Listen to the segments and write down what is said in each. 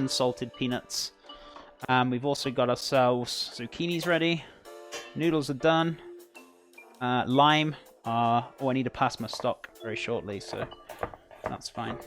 unsalted peanuts. We've also got ourselves zucchinis ready. Noodles are done. Lime. Oh, I need to pass my stock very shortly, so that's fine.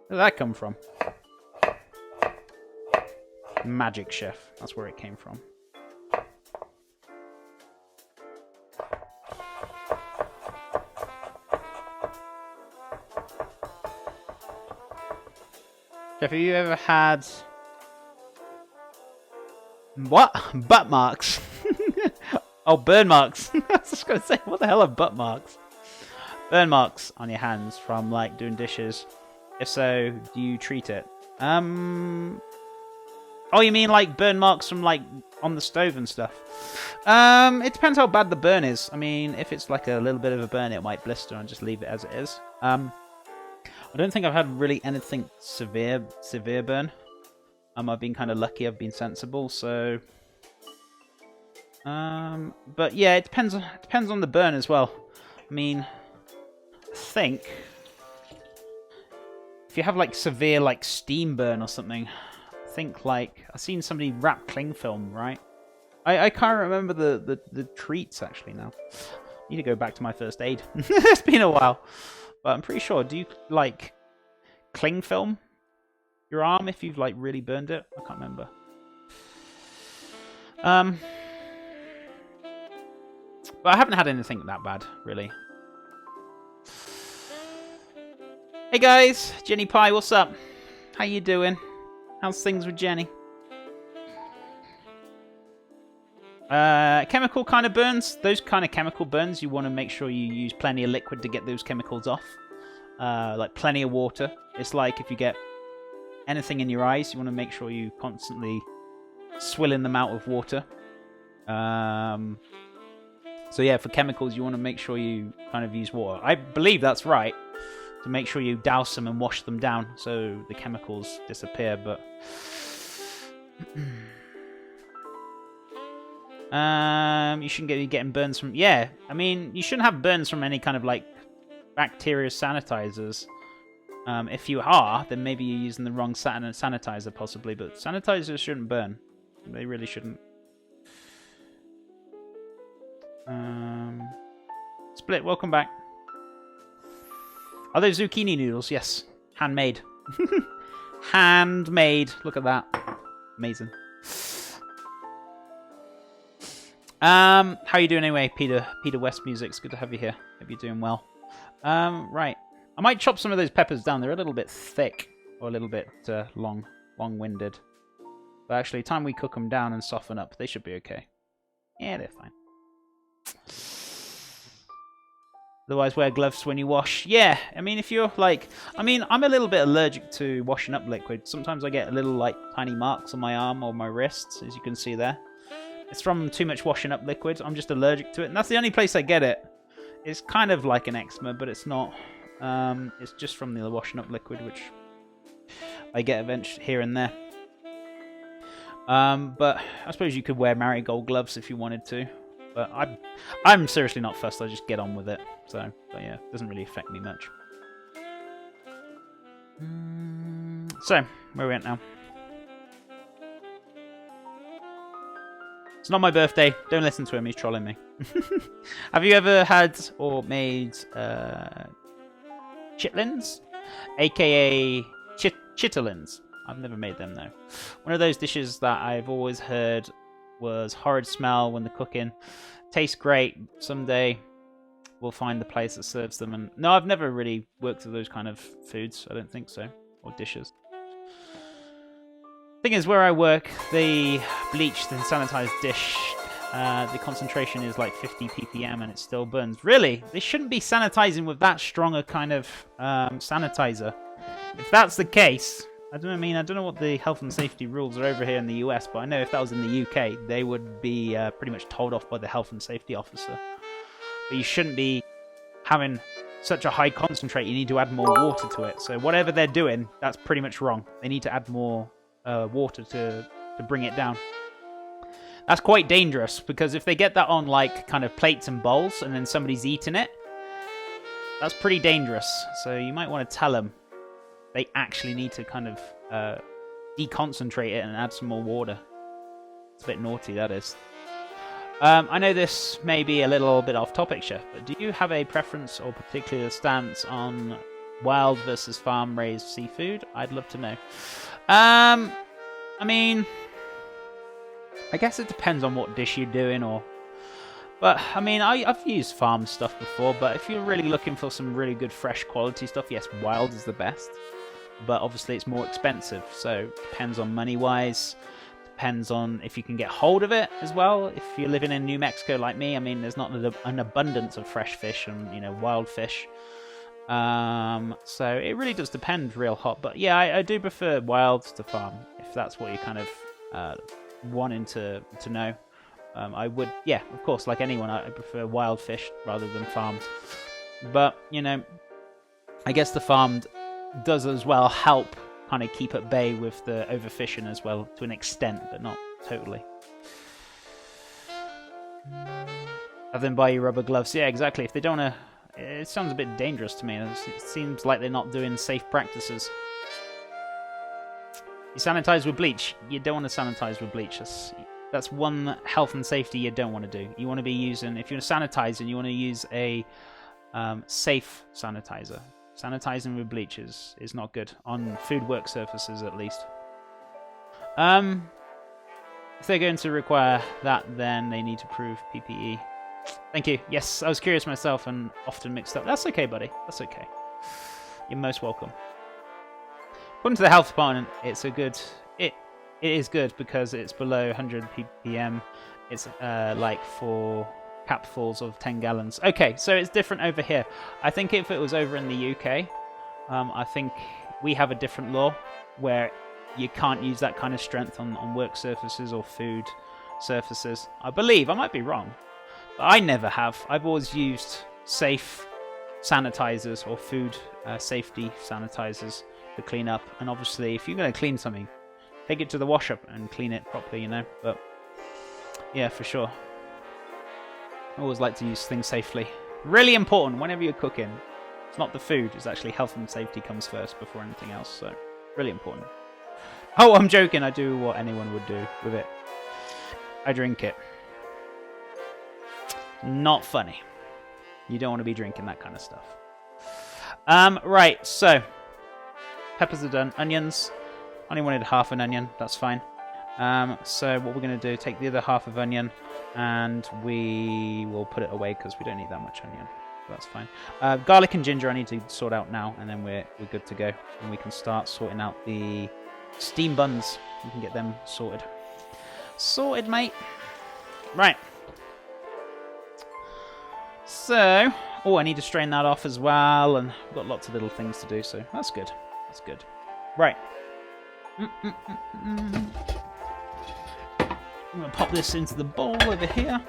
Where did that come from? Magic Chef. That's where it came from. Jeff, have you ever had... What? Butt marks? Oh, burn marks. I was just going to say, what the hell are butt marks? Burn marks on your hands from, like, doing dishes. If so, do you treat it? Oh, you mean, like, burn marks from, like, on the stove and stuff? It depends how bad the burn is. I mean, if it's, like, a little bit of a burn, it might blister and just leave it as it is. I don't think I've had really anything severe burn. I've been kind of lucky. I've been sensible, so. But yeah, it depends on the burn as well. I mean, I think if you have like severe like steam burn or something, I think like I've seen somebody wrap cling film, right? I can't remember the treats actually now. I need to go back to my first aid. It's been a while, but I'm pretty sure. Do you like cling film your arm if you've like really burned it? I can't remember. But I haven't had anything that bad, really. Hey guys, Jenny Pie, what's up? How you doing? How's things with Jenny? Chemical kind of burns. Those kind of chemical burns, you want to make sure you use plenty of liquid to get those chemicals off. Like plenty of water. It's like if you get anything in your eyes, you want to make sure you constantly swilling them out of water. So yeah, for chemicals, you want to make sure you kind of use water. I believe that's right. To make sure you douse them and wash them down so the chemicals disappear, but... you shouldn't be getting burns from... Yeah, I mean, you shouldn't have burns from any kind of, like, bacteria sanitizers. If you are, then maybe you're using the wrong sanitizer, possibly, but sanitizers shouldn't burn. They really shouldn't. Split, welcome back. Are those zucchini noodles? Yes. Handmade. Handmade. Look at that. Amazing. How are you doing anyway, Peter? Peter West Music's good to have you here. Hope you're doing well. Right. I might chop some of those peppers down. They're a little bit thick. Or a little bit long-winded. But actually, time we cook them down and soften up, they should be okay. Yeah, they're fine. Otherwise, wear gloves when you wash. Yeah, I mean, if you're like... I mean, I'm a little bit allergic to washing up liquid. Sometimes I get a little, like, tiny marks on my arm or my wrists, as you can see there. It's from too much washing up liquid. I'm just allergic to it, and that's the only place I get it. It's kind of like an eczema, but it's not. It's just from the washing up liquid, which I get eventually here and there. But I suppose you could wear marigold gloves if you wanted to. But I'm seriously not fussed. I just get on with it. So, but yeah, it doesn't really affect me much. So, where are we at now? It's not my birthday. Don't listen to him. He's trolling me. Have you ever had or made chitlins? AKA chitterlings. I've never made them, though. One of those dishes that I've always heard was horrid smell when they're cooking. Tastes great. Someday we'll find the place that serves them. And no, I've never really worked with those kind of foods. I don't think so. Or dishes. Thing is, where I work, the bleached and sanitized dish, the concentration is like 50 ppm and it still burns. Really? They shouldn't be sanitizing with that strong a kind of sanitizer. If that's the case, I don't know what the health and safety rules are over here in the US, but I know if that was in the UK, they would be pretty much told off by the health and safety officer. But you shouldn't be having such a high concentrate. You need to add more water to it. So whatever they're doing, that's pretty much wrong. They need to add more water to bring it down. That's quite dangerous, because if they get that on like kind of plates and bowls and then somebody's eating it, that's pretty dangerous. So you might want to tell them they actually need to kind of deconcentrate it and add some more water. It's a bit naughty, that is. I know this may be a little bit off topic, Chef, but do you have a preference or particular stance on wild versus farm-raised seafood? I'd love to know. I mean, I guess it depends on what dish you're doing, but I mean, I've used farm stuff before, but if you're really looking for some really good fresh quality stuff, yes, wild is the best. But obviously it's more expensive, so depends on money-wise. Depends on if you can get hold of it as well. If you're living in New Mexico like me, I mean, there's not an abundance of fresh fish and, you know, wild fish. So it really does depend real hot. But yeah, I do prefer wild to farm, if that's what you're kind of wanting to know. I would, yeah, of course, like anyone, I prefer wild fish rather than farmed. But, you know, I guess the farmed does as well help kind of keep at bay with the overfishing as well, to an extent, but not totally. Have them buy you rubber gloves. Yeah, exactly. If they don't want to... It sounds a bit dangerous to me. It seems like they're not doing safe practices. You sanitize with bleach. You don't want to sanitize with bleach. That's one health and safety you don't want to do. You want to be using... If you're sanitizing, you want to use a safe sanitizer. Sanitizing with bleach is not good, on food work surfaces at least. If they're going to require that, then they need to prove PPE. Thank you. Yes, I was curious myself and often mixed up. That's okay, buddy. That's okay. You're most welcome. According to the health department, it's a good... It is good because it's below 100 ppm. It's like for capfuls of 10 gallons. Okay, so it's different over here. I think if it was over in the UK, I think we have a different law where you can't use that kind of strength on work surfaces or food surfaces. I believe, I might be wrong, but I never have. I've always used safe sanitizers or food safety sanitizers to clean up. And obviously, if you're going to clean something, take it to the wash up and clean it properly, you know. But yeah, for sure. I always like to use things safely. Really important whenever you're cooking. It's not the food, it's actually health and safety comes first before anything else. So, really important. Oh, I'm joking. I do what anyone would do with it. I drink it. Not funny. You don't want to be drinking that kind of stuff. Right, so. Peppers are done. Onions. Only wanted half an onion. That's fine. So what we're going to do, take the other half of onion, and we will put it away because we don't need that much onion. That's fine. Garlic and ginger I need to sort out now, and then we're good to go. And we can start sorting out the steam buns. We can get them sorted. Sorted, mate. Right. So, oh, I need to strain that off as well, and I've got lots of little things to do, so that's good. That's good. Right. I'm going to pop this into the bowl over here.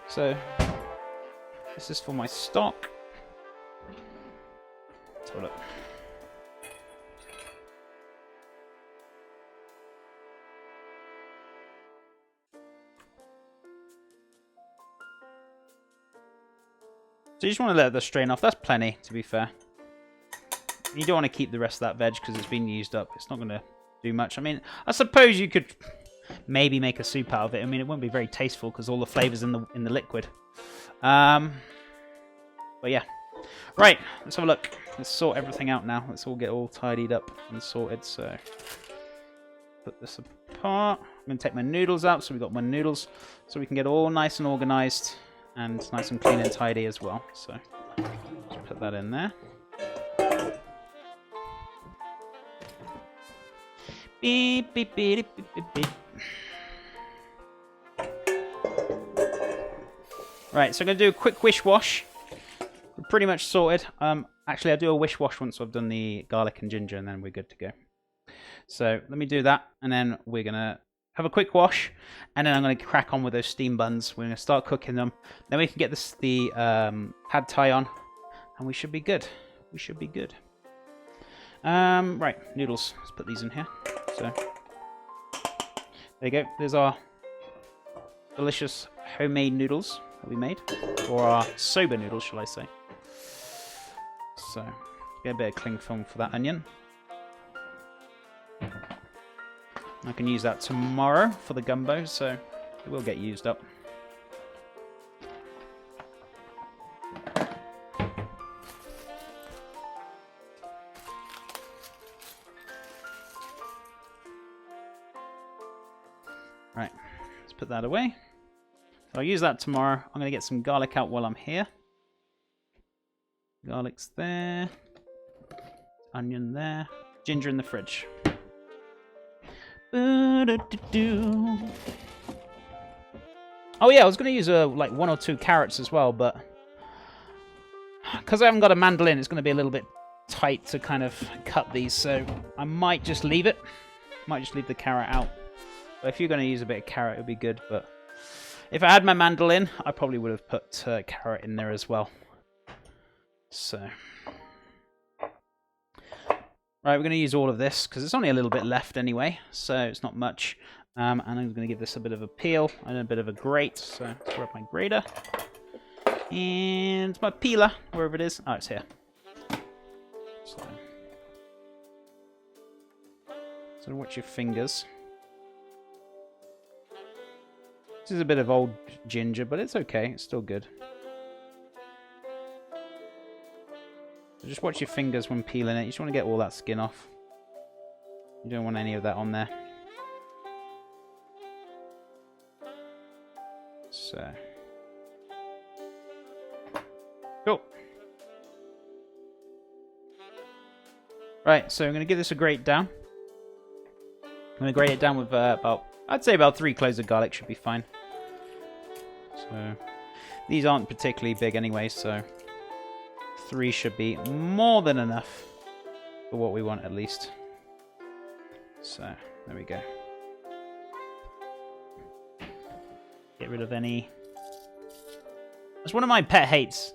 So, this is for my stock. Let's have a look. So you just want to let the strain off. That's plenty, to be fair. You don't want to keep the rest of that veg because it's been used up. It's not going to do much. I mean, I suppose you could maybe make a soup out of it. I mean, it won't be very tasteful because all the flavour's in the liquid. But yeah. Right, let's have a look. Let's sort everything out now. Let's all get all tidied up and sorted. So, put this apart. I'm going to take my noodles out. So we've got my noodles. So we can get all nice and organised. And nice and clean and tidy as well. So, just put that in there. Beep, beep, beep, beep, beep, beep. Right, so I'm going to do a quick wish wash. We're pretty much sorted. Actually, I'll do a wish wash once I've done the garlic and ginger, and then we're good to go. So, let me do that, and then we're going to have a quick wash, and then I'm going to crack on with those steam buns. We're going to start cooking them. Then we can get the pad thai on, and we should be good. We should be good. Right, noodles. Let's put these in here. So, there you go. There's our delicious homemade noodles that we made, or our soba noodles, shall I say. So get a bit of cling film for that onion. I can use that tomorrow for the gumbo, so it will get used up. Right, let's put that away. So I'll use that tomorrow. I'm going to get some garlic out while I'm here. Garlic's there. Onion there. Ginger in the fridge. Oh yeah, I was going to use like 1 or 2 carrots as well, but because I haven't got a mandolin, it's going to be a little bit tight to kind of cut these, so I might just leave it. Might just leave the carrot out. But if you're going to use a bit of carrot, it would be good. But if I had my mandolin, I probably would have put carrot in there as well. So, right, we're going to use all of this because it's only a little bit left anyway, so it's not much. And I'm going to give this a bit of a peel and a bit of a grate. So let's grab my grater and my peeler, wherever it is. Oh, it's here. So watch your fingers. This is a bit of old ginger, but it's okay. It's still good. So just watch your fingers when peeling it. You just want to get all that skin off. You don't want any of that on there. So. Cool. Right, so I'm going to give this a grate down. I'm going to grate it down with I'd say about 3 cloves of garlic should be fine. So, these aren't particularly big anyway, so 3 should be more than enough for what we want at least. So, there we go. Get rid of any... That's one of my pet hates,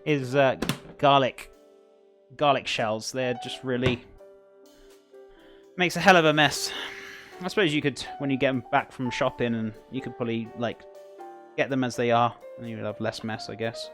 is garlic shells. They're just really... makes a hell of a mess. I suppose you could, when you get them back from shopping, and you could probably, like, get them as they are, and you would have less mess, I guess.